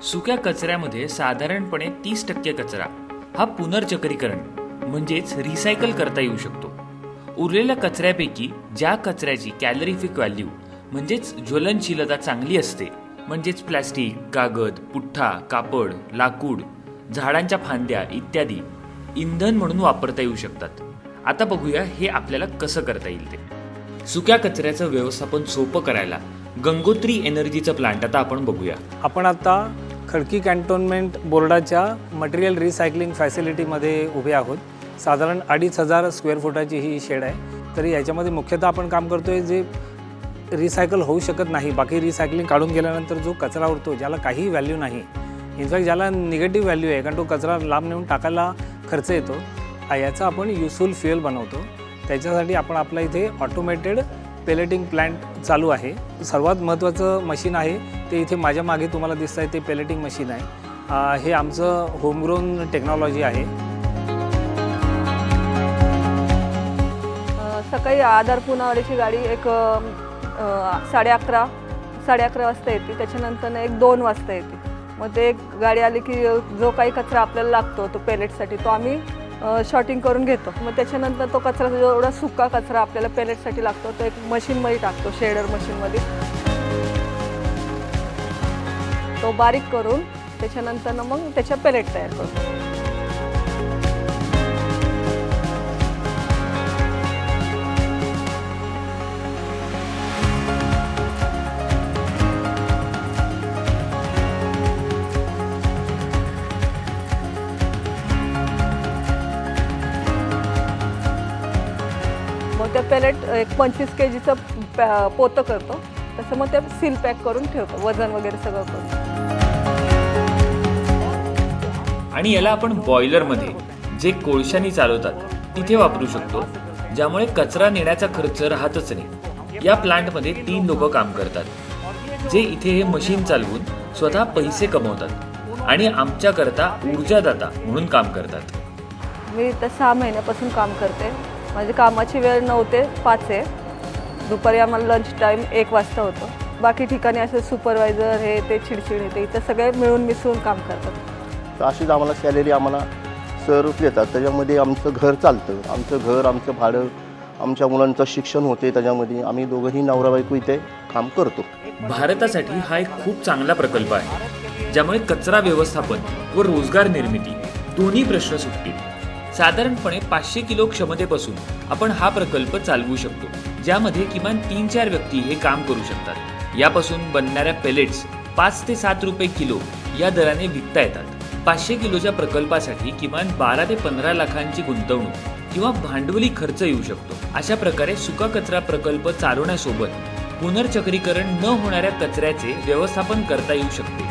सुक्या कचऱ्यामध्ये साधारणपणे 30% कचरा हा पुनर्चक्रीकरण म्हणजेच रिसायकल करता येऊ शकतो. उरलेल्या कचऱ्यापैकी ज्या कचऱ्याची कॅलरीफिक व्हॅल्यू म्हणजेच ज्वलनशीलता चांगली असते, म्हणजेच प्लॅस्टिक, कागद, पुठ्ठा, कापड, लाकूड, झाडांच्या फांद्या इत्यादी इंधन म्हणून वापरता येऊ शकतात. आता बघूया हे आपल्याला कसं करता येईल ते. सुक्या कचऱ्याचं व्यवस्थापन सोपं करायला गंगोत्री एनर्जीचं प्लांट आता आपण बघूया. आपण आता खडकी कॅन्टोन्मेंट बोर्डाच्या मटेरियल रिसायकलिंग फॅसिलिटीमध्ये उभे आहोत. साधारण 2500 स्क्वेअर फुटाची ही शेड आहे. तरी याच्यामध्ये मुख्यतः आपण काम करतो आहे जे रिसायकल होऊ शकत नाही, बाकी रिसायकलिंग काढून गेल्यानंतर जो कचरा उरतो ज्याला काही व्हॅल्यू नाही, इनफॅक्ट ज्याला निगेटिव्ह व्हॅल्यू आहे कारण तो कचरा लांब नेऊन टाकायला खर्च येतो, याचा आपण युजफुल फ्युएल बनवतो. त्याच्यासाठी आपण आपल्या इथे ऑटोमेटेड पेलेटिंग प्लांट चालू आहे. सर्वात महत्त्वाचं मशीन आहे ते इथे माझ्या मागे तुम्हाला दिसतं आहे, ते पेलेटिंग मशीन आहे. हे आमचं होमग्रोन टेक्नॉलॉजी आहे. सकाळी आधार पुनावाडीची गाडी एक 11:30 वाजता येते. त्याच्यानंतर एक 2 वाजता येते. मग ते एक गाडी आली की जो काही कचरा आपल्याला लागतो तो पेलेटसाठी तो आम्ही शॉर्टिंग करून घेतो. मग त्याच्यानंतर तो कचरा जेवढा सुका कचरा आपल्याला पेलेटसाठी लागतो तो एक मशीनमध्ये टाकतो, शेडर मशीनमध्ये. तो बारीक करून त्याच्यानंतर मग त्याच्या पेलेट तयार करतो. मग त्या पेलेट एक 25 kgचं पोतं करतो. तसं मग ते सील पॅक करून ठेवतो, वजन वगैरे सगळं करून. आणि याला आपण बॉयलरमध्ये जे कोळशानी चालवतात तिथे वापरू शकतो, ज्यामुळे कचरा नेण्याचा खर्च राहतच नाही. या प्लांटमध्ये 3 लोक काम करतात जे इथे हे मशीन चालवून स्वतः पैसे कमवतात आणि आमच्याकरता ऊर्जादाता म्हणून काम करतात. मी तर 6 महिन्यापासून काम करते. माझी कामाची वेळ 9 ते 5 आहे. दुपारी आम्हाला लंच टाईम 1 वाजता होतो. बाकी ठिकाणी असं सुपरवायझर हे ते चिडचिड येते, इथं सगळे मिळून मिसळून काम करतात. तर अशीच आम्हाला सॅलरी आम्हाला सर देतात. त्याच्यामध्ये आमचं घर चालतं, आमचं घर, आमचं भाडं, आमच्या मुलांचं शिक्षण होते. त्याच्यामध्ये आम्ही दोघंही नवरा बायको इथे काम करतो. भारतासाठी हा एक खूप चांगला प्रकल्प आहे, ज्यामुळे कचरा व्यवस्थापन व रोजगार निर्मिती दोन्ही प्रश्न सुटतील. साधारणपणे 500 किलो क्षमतेपासून आपण हा प्रकल्प चालवू शकतो, ज्यामध्ये किमान 3-4 व्यक्ती हे काम करू शकतात. यापासून बनणाऱ्या पेलेट्स 5 ते 7 रुपये किलो या दराने विकता येतात. 500 किलोच्या प्रकल्पासाठी किमान 12 ते 15 लाखांची गुंतवणूक किंवा भांडवली खर्च येऊ शकतो. अशा प्रकारे सुका कचरा प्रकल्प चालवण्यासोबत पुनर्चक्रीकरण न होणाऱ्या कचऱ्याचे व्यवस्थापन करता येऊ शकते.